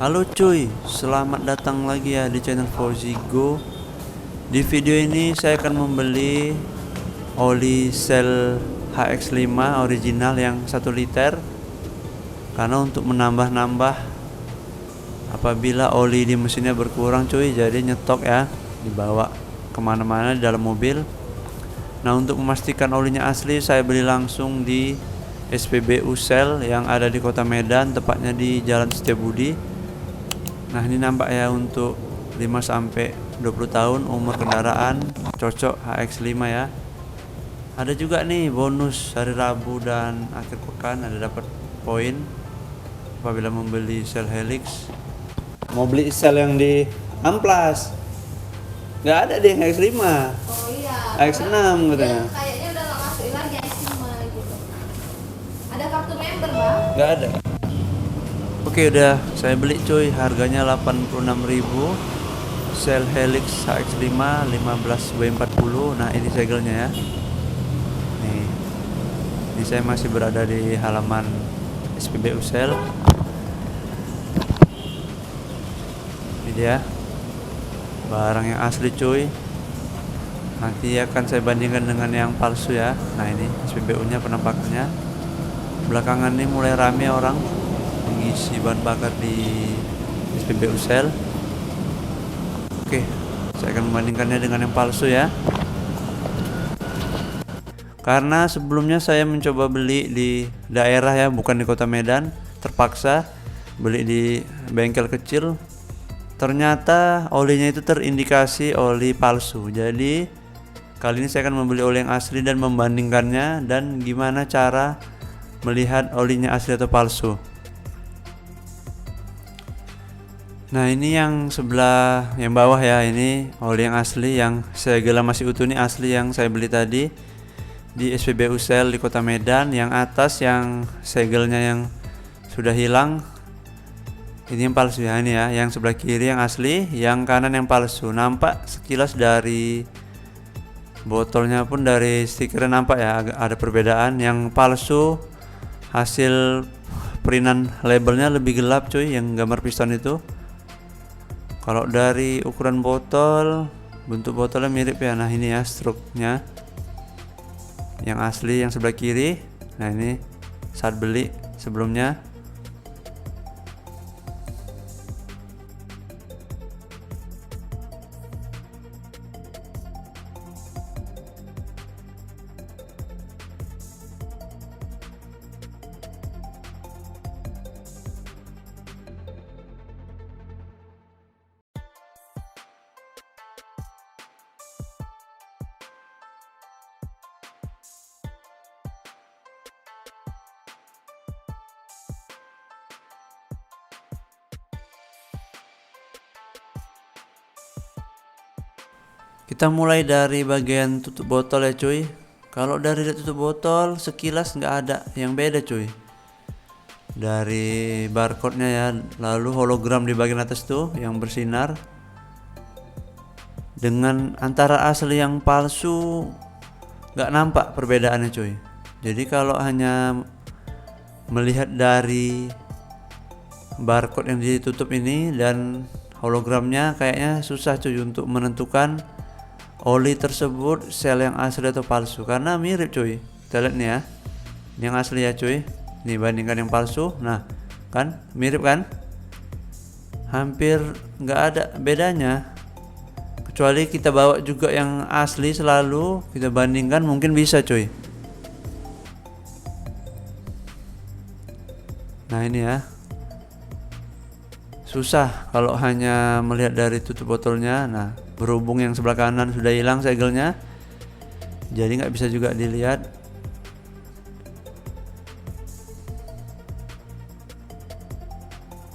Halo cuy, selamat datang lagi ya di channel Fauzigo. Di video ini saya akan membeli oli Shell HX5 original yang 1 liter. Karena untuk menambah-nambah apabila oli di mesinnya berkurang cuy, jadi nyetok ya, dibawa kemana-mana di dalam mobil. Nah, untuk memastikan olinya asli, saya beli langsung di SPBU Shell yang ada di Kota Medan, tepatnya di Jalan Setiabudi. Nah, ini nampak ya, untuk 5-20 tahun umur kendaraan, cocok HX5 ya. Ada juga nih bonus hari Rabu dan akhir pekan, ada dapat poin apabila membeli Shell Helix. Mau beli Shell yang di Amplas, nggak ada deh HX5. Oh iya. HX6 katanya. Kayaknya udah nggak masuk lagi HX5 gitu. Ada kartu member bang? Nggak ada. Oke, udah saya beli cuy, harganya 86.000. Shell Helix HX5 15W40. Nah, ini segelnya ya. Nih. Ini saya masih berada di halaman SPBU Shell. Ini dia. Barang yang asli cuy. Nanti akan saya bandingkan dengan yang palsu ya. Nah, ini SPBU-nya penampakannya. Belakangan ini mulai rame orang mengisi bahan bakar di SPBU Shell. Oke, saya akan membandingkannya dengan yang palsu ya. Karena sebelumnya saya mencoba beli di daerah ya, bukan di Kota Medan, terpaksa beli di bengkel kecil. Ternyata olinya itu terindikasi oli palsu. Jadi kali ini saya akan membeli oli yang asli dan membandingkannya, dan gimana cara melihat olinya asli atau palsu. Nah, ini yang sebelah yang bawah ya, ini oli yang asli, yang segel masih utuh, ini asli yang saya beli tadi di SPBU Shell di Kota Medan. Yang atas yang segelnya yang sudah hilang, ini yang palsu ya. Ini ya, yang sebelah kiri yang asli, yang kanan yang palsu. Nampak sekilas dari botolnya pun, dari stikernya nampak ya, ada perbedaan. Yang palsu hasil printan labelnya lebih gelap cuy, yang gambar piston itu. Kalau dari ukuran botol, bentuk botolnya mirip ya. Nah, ini ya struknya yang asli yang sebelah kiri. Nah, ini saat beli sebelumnya. Kita mulai dari bagian tutup botol ya cuy. Kalau dari tutup botol sekilas nggak ada yang beda cuy. Dari barcode-nya ya, lalu hologram di bagian atas tuh yang bersinar. Dengan antara asli yang palsu nggak nampak perbedaannya cuy. Jadi kalau hanya melihat dari barcode yang ditutup ini dan hologramnya, kayaknya susah cuy untuk menentukan oli tersebut Shell yang asli atau palsu, karena mirip cuy. Kita lihat nih ya, ini yang asli ya cuy. Nih, bandingkan yang palsu. Nah, kan mirip kan, hampir nggak ada bedanya. Kecuali kita bawa juga yang asli, selalu kita bandingkan, mungkin bisa cuy. Nah, ini ya, susah kalau hanya melihat dari tutup botolnya. Nah, berhubung yang sebelah kanan sudah hilang segelnya, jadi nggak bisa juga dilihat.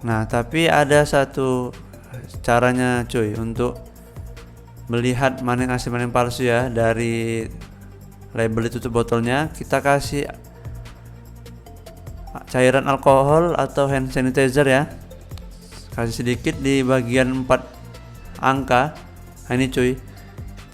Nah, tapi ada satu caranya cuy untuk melihat mana yang asli mana yang palsu ya. Dari label di tutup botolnya, kita kasih cairan alkohol atau hand sanitizer ya, kasih sedikit di bagian 4 angka. Nah, ini cuy,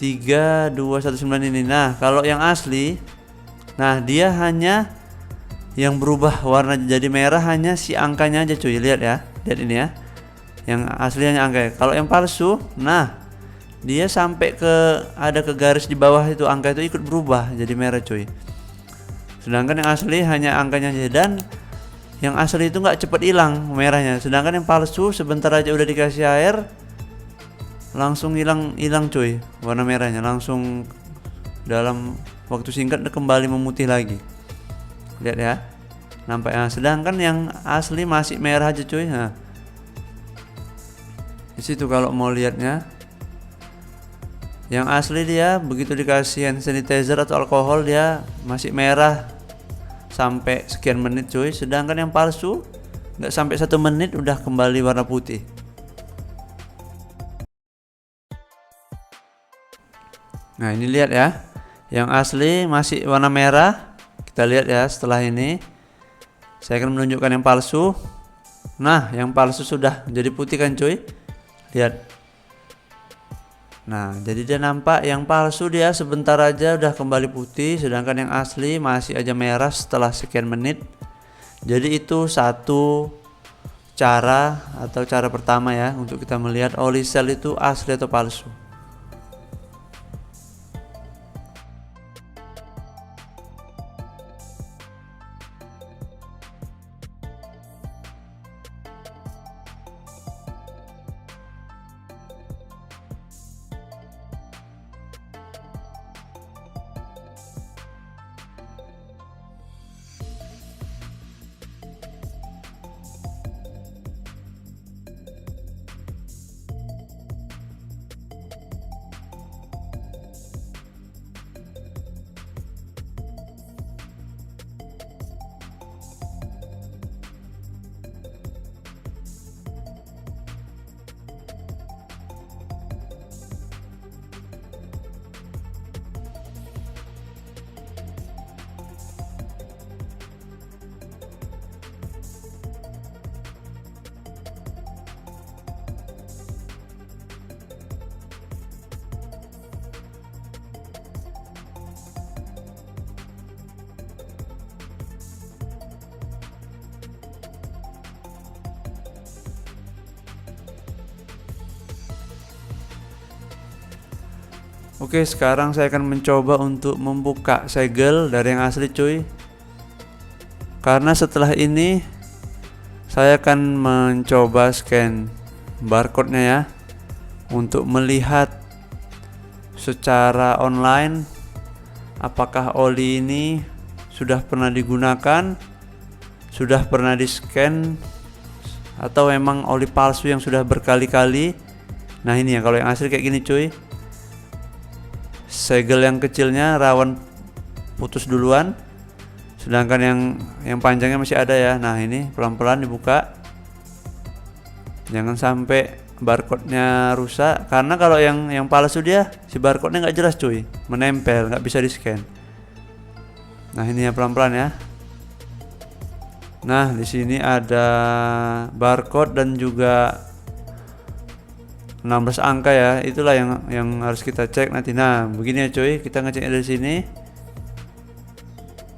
3219 ini. Nah, kalau yang asli, nah dia hanya yang berubah warna jadi merah hanya si angkanya aja cuy. Lihat ya, lihat ini ya. yang aslinya angka ya. Kalau yang palsu, nah dia sampai ada ke garis di bawah itu, angka itu ikut berubah jadi merah cuy. Sedangkan yang asli hanya angkanya aja, dan yang asli itu nggak cepet hilang merahnya. Sedangkan yang palsu sebentar aja udah dikasih air langsung hilang cuy, warna merahnya langsung dalam waktu singkat kembali memutih lagi. Lihat ya, nampaknya. Sedangkan yang asli masih merah aja cuy. Nah, di situ kalau mau lihatnya, yang asli dia begitu dikasih hand sanitizer atau alkohol dia masih merah sampai sekian menit cuy. Sedangkan yang palsu nggak sampai 1 menit udah kembali warna putih. Nah ini lihat ya, yang asli masih warna merah. Kita lihat ya, setelah ini saya akan menunjukkan yang palsu. Nah yang palsu sudah jadi putih kan cuy, lihat. Nah jadi dia nampak yang palsu dia sebentar aja udah kembali putih, sedangkan yang asli masih aja merah setelah sekian menit. Jadi itu satu cara atau cara pertama ya untuk kita melihat oli sel itu asli atau palsu. Oke, sekarang saya akan mencoba untuk membuka segel dari yang asli cuy. Karena setelah ini saya akan mencoba scan barcode-nya ya, untuk melihat secara online apakah oli ini sudah pernah digunakan, sudah pernah di-scan, atau memang oli palsu yang sudah berkali-kali. Nah ini ya, kalau yang asli kayak gini cuy, segel yang kecilnya rawan putus duluan, sedangkan yang panjangnya masih ada ya. Nah ini pelan-pelan dibuka, jangan sampai barcode-nya rusak, karena kalau yang palsu dia si barcode-nya nggak jelas cuy, menempel, nggak bisa di scan. Nah ini ya, pelan-pelan ya. Nah di sini ada barcode dan juga 16 angka ya, itulah yang harus kita cek nanti. Nah begini ya cuy, kita ngeceknya dari sini.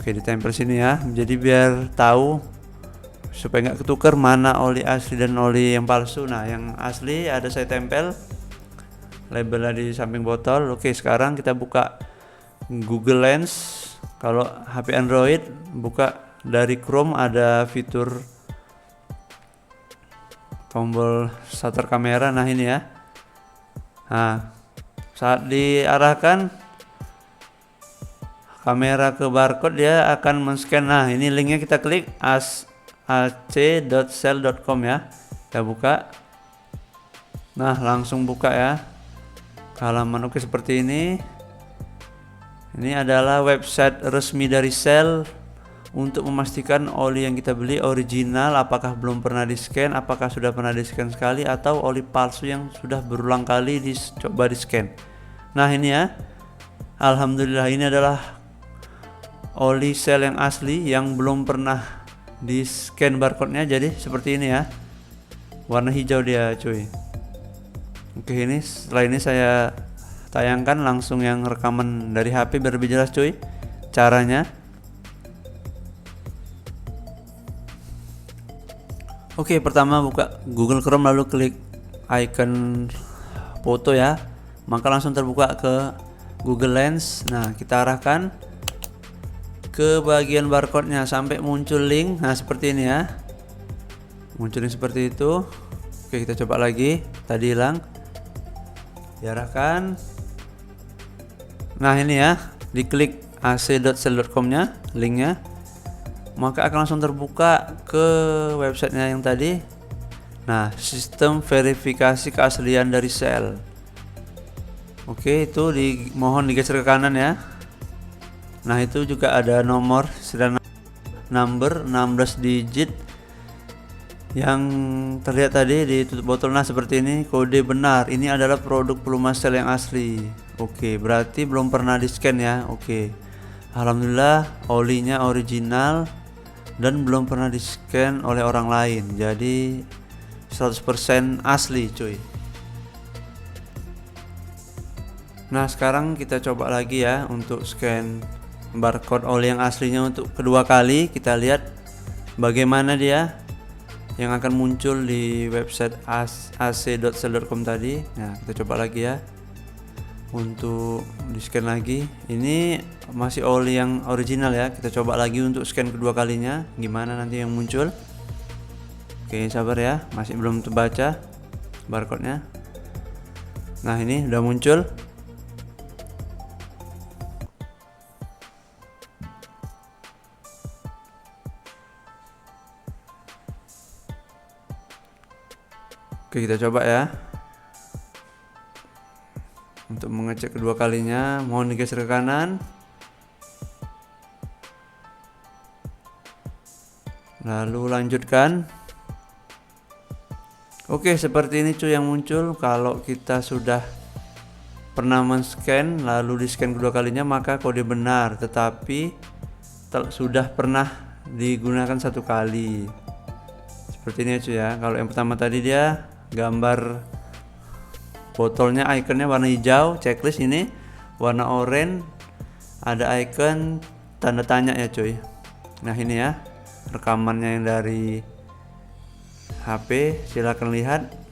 Oke, ditempel sini ya, jadi biar tahu supaya nggak ketukar mana oli asli dan oli yang palsu. Nah yang asli ada saya tempel labelnya di samping botol. Oke, sekarang kita buka Google Lens. Kalau HP Android buka dari Chrome, ada fitur tombol shutter kamera. Nah ini ya. Nah saat diarahkan kamera ke barcode, dia akan men-scan. Nah ini linknya kita klik, ac.cell.com ya, kita buka. Nah langsung buka ya halaman. Oke, seperti ini. Ini adalah website resmi dari Cell untuk memastikan oli yang kita beli original, apakah belum pernah di scan, apakah sudah pernah di scan sekali, atau oli palsu yang sudah berulang kali dicoba di scan. Nah ini ya, alhamdulillah ini adalah oli Cell yang asli yang belum pernah di scan barcode-nya. Jadi seperti ini ya, warna hijau dia cuy. Oke, ini setelah ini saya tayangkan langsung yang rekaman dari HP biar lebih jelas cuy caranya. Oke, pertama buka Google Chrome lalu klik icon foto ya, maka langsung terbuka ke Google Lens. Nah, kita arahkan ke bagian barcode-nya sampai muncul link. Nah, seperti ini ya, munculin seperti itu. Oke, kita coba lagi, tadi hilang, diarahkan. Nah, ini ya, diklik ac.sell.com nya, linknya, maka akan langsung terbuka ke websitenya yang tadi. Nah, sistem verifikasi keaslian dari sel. Oke, itu mohon digeser ke kanan ya. Nah, itu juga ada nomor serial number 16 digit yang terlihat tadi di tutup botol. Nah, seperti ini, kode benar. Ini adalah produk Plumasel yang asli. Oke, berarti belum pernah di scan ya. Oke, alhamdulillah olinya original dan belum pernah di scan oleh orang lain, jadi 100% asli cuy. Nah, sekarang kita coba lagi ya untuk scan barcode oli yang aslinya untuk kedua kali. Kita lihat bagaimana dia yang akan muncul di website ac.sell.com tadi. Nah, kita coba lagi ya untuk di scan lagi. Ini masih oli yang original ya, kita coba lagi untuk scan kedua kalinya, gimana nanti yang muncul. Oke, sabar ya, masih belum terbaca barcode-nya. Nah, ini udah muncul. Oke, kita coba ya. Untuk mengecek kedua kalinya, mohon digeser ke kanan. Lalu lanjutkan. Oke, seperti ini cuy yang muncul. Kalau kita sudah pernah men-scan lalu di-scan kedua kalinya, maka kode benar, tetapi sudah pernah digunakan satu kali. Seperti ini cuy ya. Kalau yang pertama tadi dia gambar botolnya, ikonnya warna hijau, checklist ini warna oranye, ada icon tanda tanya ya cuy. Nah, ini ya rekamannya yang dari HP, silahkan lihat.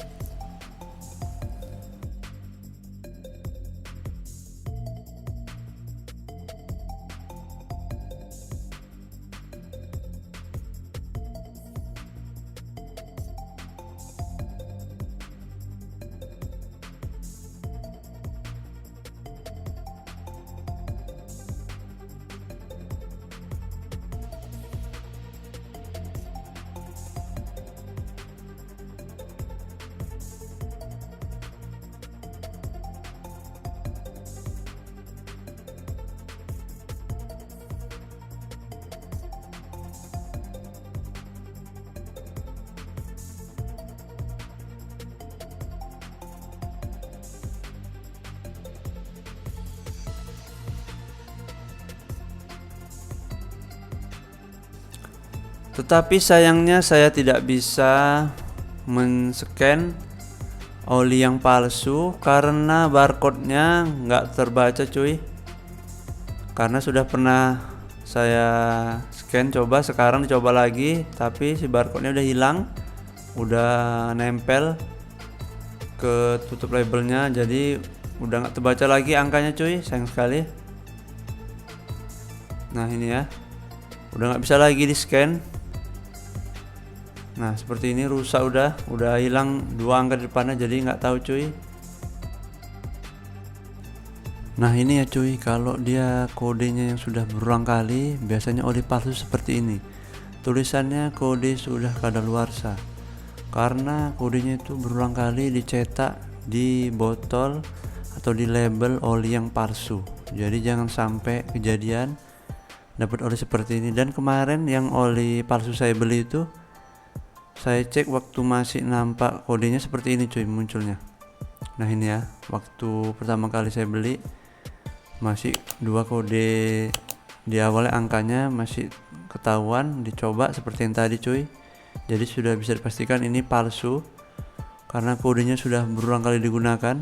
Tetapi sayangnya saya tidak bisa men-scan oli yang palsu karena barcode-nya nggak terbaca cuy. Karena sudah pernah saya scan, coba sekarang dicoba lagi, tapi si barcode-nya udah hilang, udah nempel ke tutup labelnya, jadi udah nggak terbaca lagi angkanya cuy, sayang sekali. Nah, ini ya, udah nggak bisa lagi di scan. Nah, seperti ini rusak, udah hilang 2 angka di depannya, jadi nggak tahu cuy. Nah, ini ya cuy, kalau dia kodenya yang sudah berulang kali, biasanya oli palsu seperti ini. Tulisannya kode sudah kadaluarsa, karena kodenya itu berulang kali dicetak di botol atau di label oli yang palsu. Jadi jangan sampai kejadian dapat oli seperti ini. Dan kemarin yang oli palsu saya beli itu, saya cek waktu masih nampak kodenya seperti ini cuy munculnya. Nah, ini ya, waktu pertama kali saya beli masih 2 kode di awalnya, angkanya masih ketahuan, dicoba seperti yang tadi cuy. Jadi sudah bisa dipastikan ini palsu karena kodenya sudah berulang kali digunakan.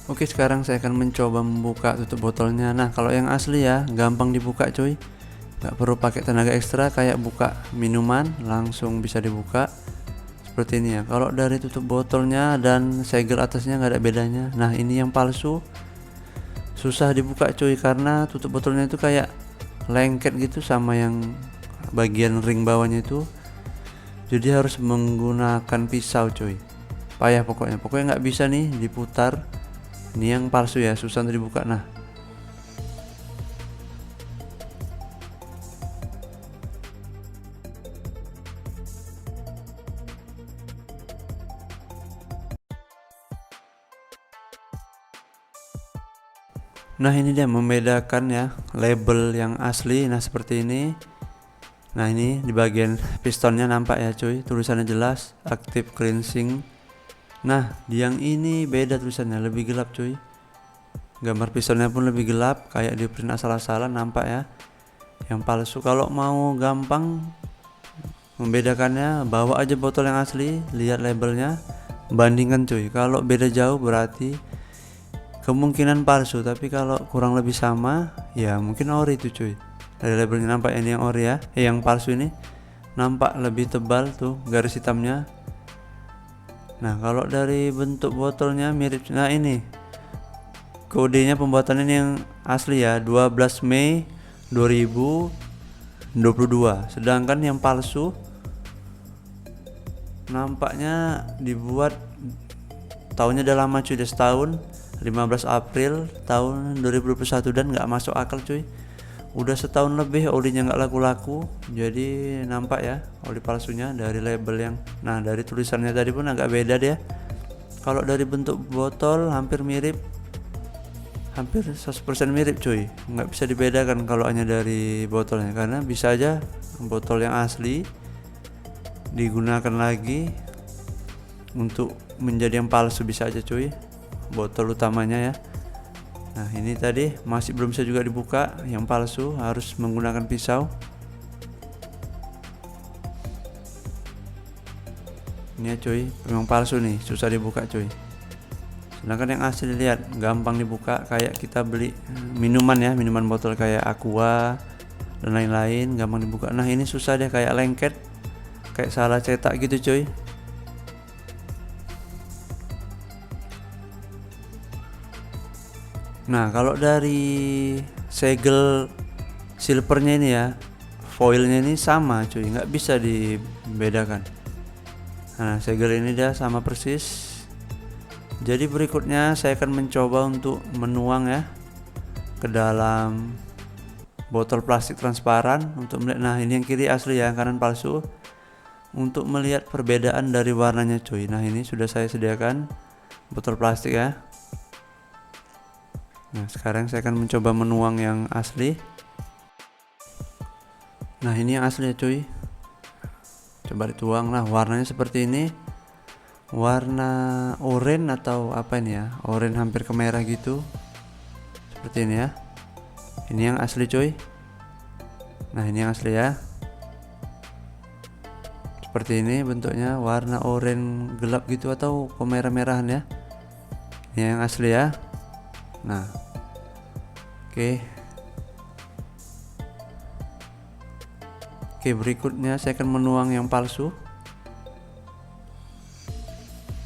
Oke, sekarang saya akan mencoba membuka tutup botolnya. Nah, kalau yang asli ya gampang dibuka cuy, nggak perlu pakai tenaga ekstra kayak buka minuman, langsung bisa dibuka seperti ini ya. Kalau dari tutup botolnya dan segel atasnya nggak ada bedanya. Nah, ini yang palsu susah dibuka cuy, karena tutup botolnya itu kayak lengket gitu sama yang bagian ring bawahnya itu, jadi harus menggunakan pisau cuy. Payah pokoknya nggak bisa nih diputar. Ini yang palsu ya, susah untuk dibuka. Nah, ini dia membedakan ya label yang asli. Nah, seperti ini. Nah, ini di bagian pistonnya nampak ya cuy, tulisannya jelas active cleansing. Nah, di yang ini beda tulisannya, lebih gelap cuy. Gambar pistonnya pun lebih gelap, kayak di print asal-asalan, nampak ya. Yang palsu. Kalau mau gampang membedakannya, bawa aja botol yang asli, lihat labelnya, bandingkan cuy. Kalau beda jauh berarti kemungkinan palsu, tapi kalau kurang lebih sama ya mungkin ori itu cuy. Dari labelnya nampak ini yang ori ya. Yang palsu ini nampak lebih tebal tuh garis hitamnya. Nah, kalau dari bentuk botolnya mirip. Nah, ini kodenya pembuatan ini yang asli ya, 12 Mei 2022. Sedangkan yang palsu nampaknya dibuat tahunnya udah lama cuy, udah setahun, 15 April tahun 2021, dan nggak masuk akal cuy. Udah setahun lebih olinya nggak laku-laku, jadi nampak ya oli palsunya dari label yang. Nah, dari tulisannya tadi pun agak beda dia. Kalau dari bentuk botol hampir mirip, hampir 100% mirip cuy. Nggak bisa dibedakan kalau hanya dari botolnya, karena bisa aja botol yang asli digunakan lagi untuk menjadi yang palsu, bisa aja cuy, botol utamanya ya. Nah, ini tadi masih belum bisa juga dibuka, yang palsu harus menggunakan pisau. Ini ya cuy, memang palsu nih, susah dibuka cuy. Sedangkan yang asli lihat gampang dibuka, kayak kita beli minuman ya, minuman botol kayak Aqua dan lain-lain, gampang dibuka. Nah, ini susah deh, kayak lengket, kayak salah cetak gitu cuy. Nah, kalau dari segel silvernya ini ya, foilnya ini sama cuy, nggak bisa dibedakan. Nah, segel ini dia sama persis. Jadi berikutnya saya akan mencoba untuk menuang ya ke dalam botol plastik transparan untuk melihat. Nah, ini yang kiri asli ya, yang kanan palsu, untuk melihat perbedaan dari warnanya cuy. Nah, ini sudah saya sediakan botol plastik ya. Nah, sekarang saya akan mencoba menuang yang asli. Nah, ini yang asli ya cuy, coba dituang. Nah, warnanya seperti ini, warna oranye atau apa ini ya, oranye hampir ke merah gitu, seperti ini ya. Ini yang asli cuy. Nah, ini yang asli ya, seperti ini bentuknya, warna oranye gelap gitu atau kemerah-merahan ya. Ini yang asli ya. Nah, oke, berikutnya saya akan menuang yang palsu.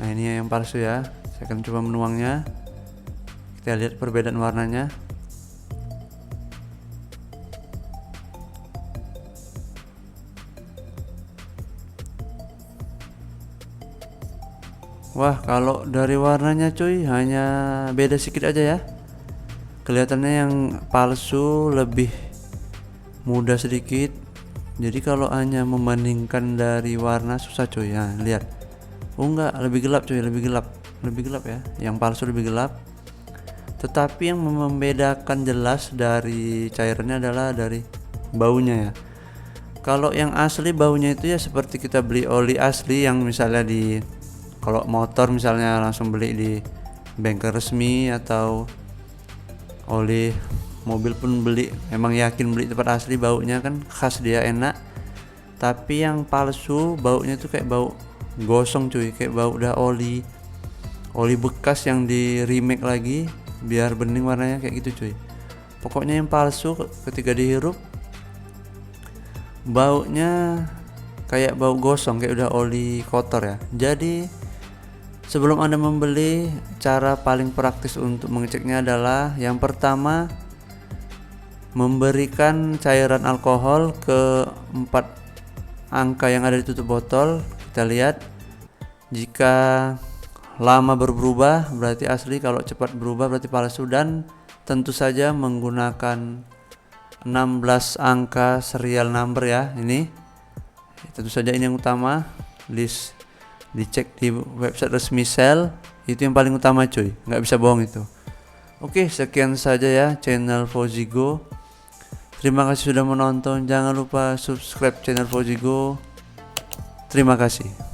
Nah, ini yang palsu ya, saya akan coba menuangnya. Kita lihat perbedaan warnanya. Wah, kalau dari warnanya cuy hanya beda sedikit aja ya. Kelihatannya yang palsu lebih muda sedikit. Jadi kalau hanya membandingkan dari warna susah cuy. Nah, lihat. Oh enggak, lebih gelap cuy, lebih gelap ya. Yang palsu lebih gelap. Tetapi yang membedakan jelas dari cairannya adalah dari baunya ya. Kalau yang asli baunya itu ya seperti kita beli oli asli yang misalnya di, kalau motor misalnya langsung beli di bengkel resmi, atau oli mobil pun beli, emang yakin beli tempat asli, baunya kan khas, dia enak. Tapi yang palsu baunya tuh kayak bau gosong cuy, kayak bau udah oli, oli bekas yang di remake lagi biar bening warnanya kayak gitu cuy. Pokoknya yang palsu ketika dihirup baunya kayak bau gosong, kayak udah oli kotor ya. Jadi sebelum Anda membeli, cara paling praktis untuk mengeceknya adalah yang pertama memberikan cairan alkohol ke 4 angka yang ada di tutup botol. Kita lihat, jika lama berubah berarti asli, kalau cepat berubah berarti palsu, dan tentu saja menggunakan 16 angka serial number ya. Ini tentu saja ini yang utama. List dicek di website resmi Shell, itu yang paling utama cuy, nggak bisa bohong itu. Oke, sekian saja ya channel Fauzigo. Terima kasih sudah menonton. Jangan lupa subscribe channel Fauzigo. Terima kasih.